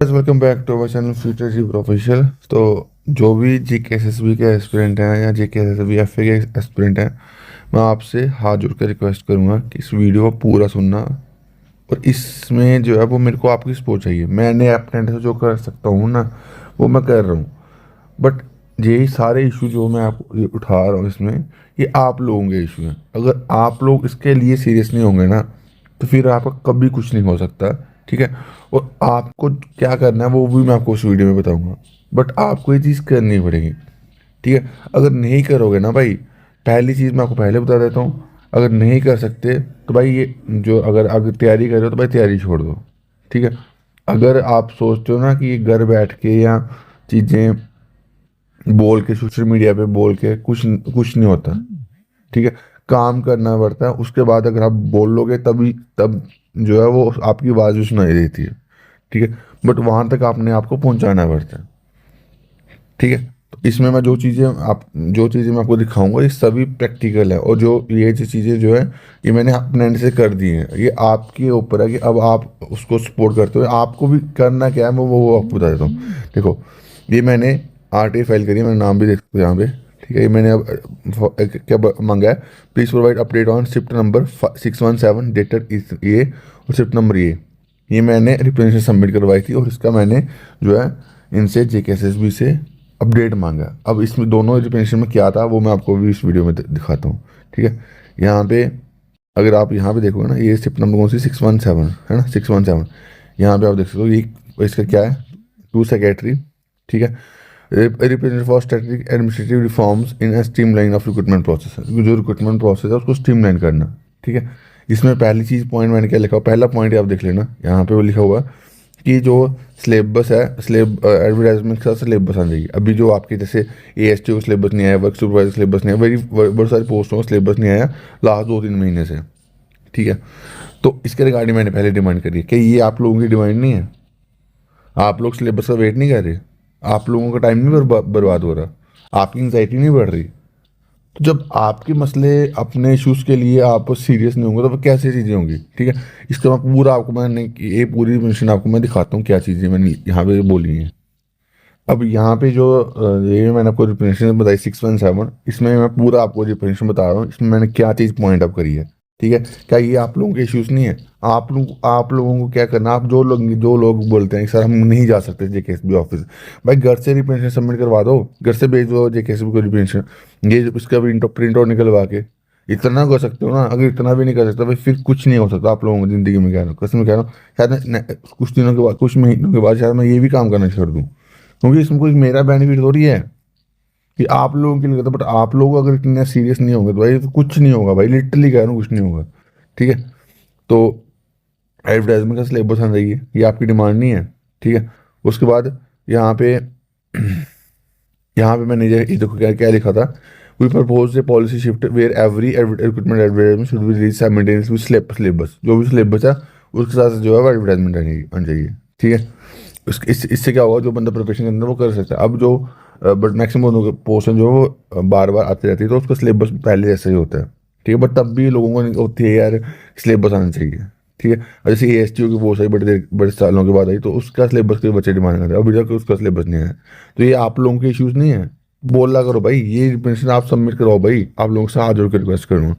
Welcome back to our channel future G professional. तो जो भी G K S S B के aspirant हैं या G K S S B F A के एस्पिरेंट हैं, मैं आपसे हाथ जोड़ कर रिक्वेस्ट करूंगा कि इस वीडियो को पूरा सुनना। और इसमें जो है वो मेरे को आपकी सपोर्ट चाहिए। मैंने अपने एंड से जो कर सकता हूँ ना, वो मैं कर रहा हूँ। बट यही सारे इशू जो मैं आप ये उठा रहा हूँ इसमें, ये आप लोगों के इशू हैं। अगर आप लोग इसके लिए सीरियस नहीं होंगे ना, तो फिर आपका कभी कुछ नहीं हो सकता। ठीक है। और आपको क्या करना है वो भी मैं आपको उस वीडियो में बताऊंगा। बट आपको ये चीज़ करनी पड़ेगी। ठीक है। अगर नहीं करोगे ना भाई, पहली चीज़ मैं आपको पहले बता देता हूँ, अगर नहीं कर सकते तो भाई ये जो अगर अगर तैयारी कर रहे हो तो भाई तैयारी छोड़ दो। ठीक है। अगर आप सोचते हो ना कि ये घर बैठ के या चीज़ें बोल के सोशल मीडिया पे बोल के कुछ कुछ नहीं होता। ठीक है। काम करना पड़ता है, उसके बाद अगर आप बोल लोगे तभी तब जो है वो आपकी आवाज़ भी सुनाई देती है। ठीक है। बट वहां तक आपने आपको पहुंचाना पड़ता है। ठीक है। तो इसमें मैं जो चीज़ें मैं आपको दिखाऊंगा ये सभी प्रैक्टिकल है। और जो ये जो चीज़ें जो है ये मैंने अपने एंड से कर दी हैं। ये आपके ऊपर है कि अब आप उसको सपोर्ट करते हो। आपको भी करना क्या है मैं वो आपको बता देता हूँ। देखो, ये मैंने आर फाइल करी है, मेरा नाम भी देख सकते हो यहाँ पे। ठीक है। ये मैंने अब क्या मांगा है, please provide update on shift number 617 dated ये और शिफ्ट नंबर ये मैंने रिप्रेजेंटेशन सबमिट करवाई थी। और इसका मैंने जो है इनसे जेकेएसएसबी से अपडेट मांगा। अब इसमें दोनों रिप्रेजेंटेशन में क्या था वो मैं आपको भी इस वीडियो में दिखाता हूँ। ठीक है। यहाँ पे अगर आप यहाँ पे देखोगे ना, ये शिफ्ट नंबर कौन सी 617 है ना, 617। यहाँ पे आप देख सकते हो ये इसका क्या है, टू सेक्रेटरी। ठीक है। Representative for strategic administrative reforms in streamline of recruitment process. जो रिक्रूटमेंट प्रोसेस है उसको स्ट्रीमलाइन करना। ठीक है। इसमें पहली चीज़ पॉइंट मैंने क्या लिखा हुआ, पहला पॉइंट आप देख लेना, यहाँ पे वो लिखा हुआ कि जो सिलेबस है, एडवर्टाइजमेंट के साथ सिलेबस आना चाहिए। अभी जो आपके जैसे AST का सिलेबस नहीं आया, वर्क सुपरवाइजर सिलेबस नहीं आया, बहुत सारी पोस्टों का सिलेबस नहीं आया लास्ट 2-3 महीने से। ठीक है। तो इसके रिगार्डिंग मैंने पहले डिमांड करी है कि ये आप लोगों की डिमांड नहीं है। आप लोग सिलेबस का वेट नहीं कर रहे, आप लोगों का टाइम नहीं बर्बाद हो रहा, आपकी एंग्जाइटी नहीं बढ़ रही। तो जब आपके मसले अपने इश्यूज़ के लिए आप सीरियस नहीं होंगे तो फिर कैसे चीज़ें होंगी। ठीक है। इसका मैं पूरा आपको मैंने ये पूरी मिशन आपको मैं दिखाता हूँ क्या चीज़ें मैंने यहाँ पे बोली हैं। अब यहाँ पे जो ये मैंने आपको रिप्रेजेंटेशन बताई 617, इसमें मैं पूरा आपको रिप्रेजेंटेशन बता रहा हूँ इसमें मैंने क्या चीज़ पॉइंट अप करी है। ठीक है। क्या ये आप लोगों के इश्यूज़ नहीं है? आप लोगों को क्या करना, आप जो लोग बोलते हैं कि सर हम नहीं जा सकते जेकेएसबी ऑफिस, भाई घर से रिप्रेजेंटेशन सबमिट करवा दो, घर से भेज दो जेकेएसबी को रिप्रेजेंटेशन, ये इसका प्रिंट आउट निकलवा के। इतना कर सकते हो ना, अगर इतना भी नहीं कर सकता भाई फिर कुछ नहीं हो सकता आप लोगों की ज़िंदगी में। कह रहा हूँ, कसम कह रहा हूँ, शायद कुछ दिनों के बाद, कुछ महीनों के बाद शायद मैं ये भी काम करना छोड़ दूँ। क्योंकि इसमें कोई मेरा बेनिफिट थोड़ी है कि आप लोगों के लिए करता, बट आप लोग अगर इतने सीरियस नहीं होंगे तो भाई तो कुछ नहीं होगा भाई, लिटरली कह रहा हूँ कुछ नहीं होगा। ठीक है। तो एडवर्टाइजमेंट का सिलेबस आना चाहिए, ये आपकी डिमांड नहीं है। ठीक है। उसके बाद यहाँ पे यहाँ पे मैंने ये देखो क्या क्या लिखा था, we propose a policy shift where every recruitment advertisement should be release simultaneously with syllabus. जो भी सिलेबस है उसके साथ जो है वो एडवर्टाइजमेंट आनी चाहिए। ठीक है। इससे क्या होगा, जो बंदा प्रिपरेशन करना है वो कर सकता है। अब जो बट मैक्सिमम पोर्शन जो है वो बार बार आती रहती है तो उसका सिलेबस पहले जैसा ही होता है। ठीक है। बट तब भी लोगों को होती है यार सिलेबस आना चाहिए। ठीक है। और जैसे ASTO की बहुत सारी बड़े सालों के बाद आई तो उसका सिलेबस के बच्चे डिमांड करते हैं, अभी तक उसका सिलेबस नहीं है। तो ये आप लोगों के इश्यूज नहीं है, बोला करो भाई, ये रिप्रेजेंटेशन आप सबमिट करवाओ भाई, आप लोगों से हाथ जोड़ के रिक्वेस्ट करूँगा।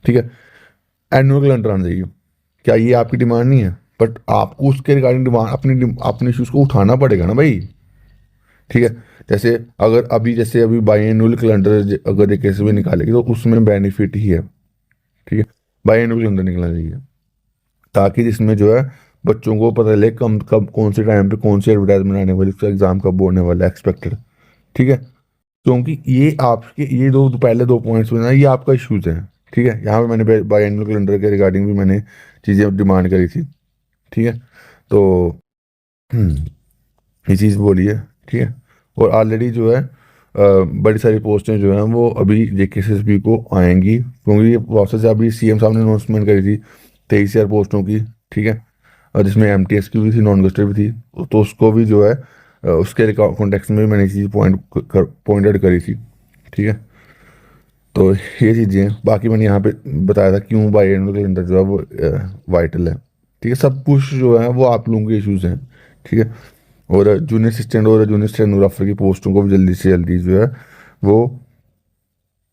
ठीक है। एनुअल कैलेंडर आना चाहिए, क्या ये आपकी डिमांड नहीं है? बट आपको उसके रिगार्डिंग डिमांड अपने इश्यूज को उठाना पड़ेगा ना भाई। ठीक है। जैसे अभी बाई एनुअल कैलेंडर अगर एक कैसे भी निकालेगी तो उसमें बेनिफिट ही है। ठीक है। बाई एनुअल कैलेंडर निकलना चाहिए ताकि जिसमें जो है बच्चों को पता चले कम कब कौन से टाइम पे कौन सी एडवर्टाइजमेंट आने वाली, उसका एग्जाम कब होने वाला है एक्सपेक्टेड। ठीक है। क्योंकि ये आपके ये पहले दो पॉइंट्स में ना ये आपका इश्यूज है। ठीक है। यहाँ पे मैंने बाई एनुअल कैलेंडर के रिगार्डिंग भी मैंने चीज़ें डिमांड करी थी। ठीक है। तो ये चीज़ बोली है। ठीक है। और ऑलरेडी जो है बड़ी सारी पोस्टें जो हैं वो अभी जेकेएसएसबी को आएंगी, क्योंकि ये प्रोसेस अभी CM साहब ने अनाउंसमेंट करी थी 23,000 पोस्टों की। ठीक है। और जिसमें MTS की भी थी, नॉन गस्टेड भी थी। तो उसको भी जो है उसके कॉन्टेक्स्ट में भी मैंने चीज़ पॉइंट आउट करी थी। ठीक है। तो ये चीज़ें हैं, बाकी मैंने यहाँ पे बताया था क्यों बाई एंड के अंदर जो है वो वाइटल है। ठीक है। सब कुछ जो है वो आप लोगों के इश्यूज़ हैं। ठीक है। और जूनियर असिस्टेंट और जूनियर स्टेनोग्राफर की पोस्टों को भी जल्दी से जल्दी जो है वो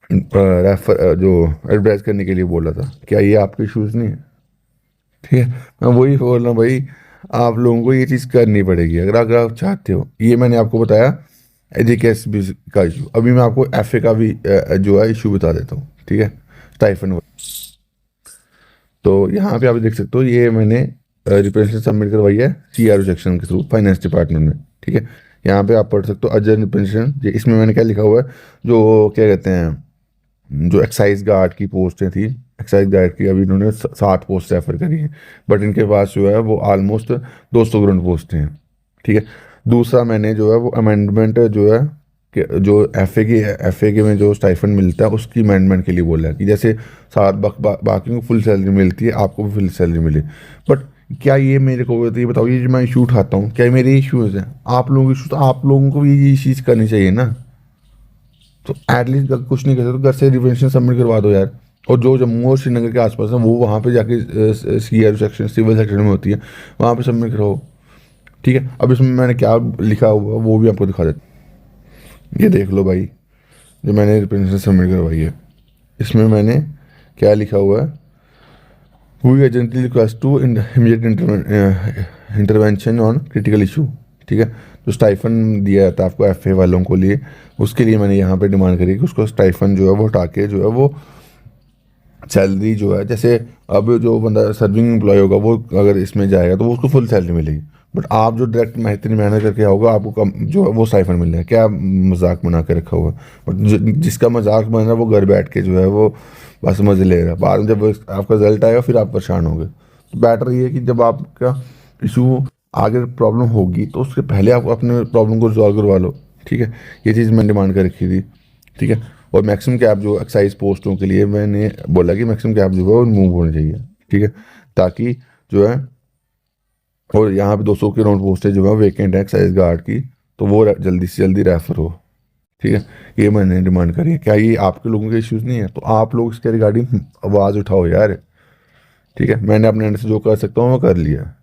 रेफर जो एडवर्टाइज करने के लिए बोला था। क्या ये आपके इशूज़ नहीं है? ठीक है, मैं वही बोल रहा हूँ भाई, आप लोगों को ये चीज़ करनी पड़ेगी अगर अगर आप चाहते हो। ये मैंने आपको बताया एजीकेएस का इशू। अभी मैं आपको एफए का भी जो है इशू बता देता हूँ, ठीक है, स्टाइफन। तो यहाँ पे आप देख सकते हो, ये मैंने रिप्रेजेंटेशन सबमिट करवाई है सीआरओ सेक्शन के थ्रू फाइनेंस डिपार्टमेंट में, ठीक है। यहाँ पे आप पढ़ सकते हो अर्जेंट रिप्रेजेंटेशन। इसमें मैंने क्या लिखा हुआ है, जो क्या कहते हैं, जो एक्साइज गार्ड की पोस्टें थी, एक्साइज गार्ड की अभी इन्होंने 60 पोस्ट रेफर करी हैं, बट इनके पास जो है वो ऑलमोस्ट 200 ग्राउंड पोस्टें हैं, ठीक है। दूसरा मैंने जो है वो अमेंडमेंट जो है कि जो एफ ए के में जो स्टाइफन मिलता है उसकी अमेंडमेंट के लिए बोला है कि जैसे सात बाकी को फुल सैलरी मिलती है, आपको भी फुल सैलरी मिले। बट क्या ये मेरे को ये बताओ, ये जो मैं इशू उठाता हूँ क्या ये मेरे इशूज़ हैं? आप लोगों के इशू, तो आप लोगों को भी ये चीज़ करनी चाहिए ना। तो एटलीस्ट कुछ नहीं कर सकते तो घर से रिप्रेजेंटेशन सबमिट करवा दो यार। और जो जम्मू और श्रीनगर के आसपास है वो वहाँ पे जाके सीआर सेक्शन सिविल सेक्शन में होती है, वहाँ पे सबमिट कराओ, ठीक है। अब इसमें मैंने क्या लिखा हुआ वो भी आपको दिखा देता। ये देख लो भाई, जो मैंने रिप्रेजेंटेशन सबमिट करवाई है, इसमें मैंने क्या लिखा हुआ है, we urgently request to immediate intervention on critical issue, ठीक है। जो स्टाइफन दिया जाता है आपको एफए वालों को लिए, उसके लिए मैंने यहाँ पे डिमांड करी कि उसको स्टाइफन जो है वो हटा के जो है वो सैलरी जो है, जैसे अब जो बंदा सर्विंग एम्प्लॉय होगा वो अगर इसमें जाएगा तो वो उसको फुल सैलरी मिलेगी। बट आप जो डायरेक्ट इतनी मेहनत करके आओगे आपको कम जो है वो स्टाइफन मिल रहा है। क्या मजाक बना के रखा हुआ है? बट जिसका मजाक बन रहा है वो घर बैठ के जो है वो बस मजे ले रहा है, बाद में जब आपका रिजल्ट आएगा फिर आप परेशान होगे। तो बेटर ये है कि जब आपका इशू आगे प्रॉब्लम होगी तो उसके पहले आप अपने प्रॉब्लम को रिजॉल्व करवा लो, ठीक है। ये चीज़ मैंने डिमांड कर रखी थी, ठीक है। और मैक्सिमम कैप जो एक्साइज पोस्टों के लिए मैंने बोला कि मैक्सिमम कैप जो है वो मूव होनी चाहिए, ठीक है, ताकि जो है, और यहाँ पे 200 के राउंड पोस्टें जो है वेकेंट है एक्साइज गार्ड की, तो वो जल्दी से जल्दी रेफर हो, ठीक है। ये मैंने डिमांड करी है। क्या ये आपके लोगों के इश्यूज़ नहीं है? तो आप लोग इसके रिगार्डिंग आवाज़ उठाओ यार, ठीक है। मैंने अपने एंड से जो कर सकता हूँ वो कर लिया।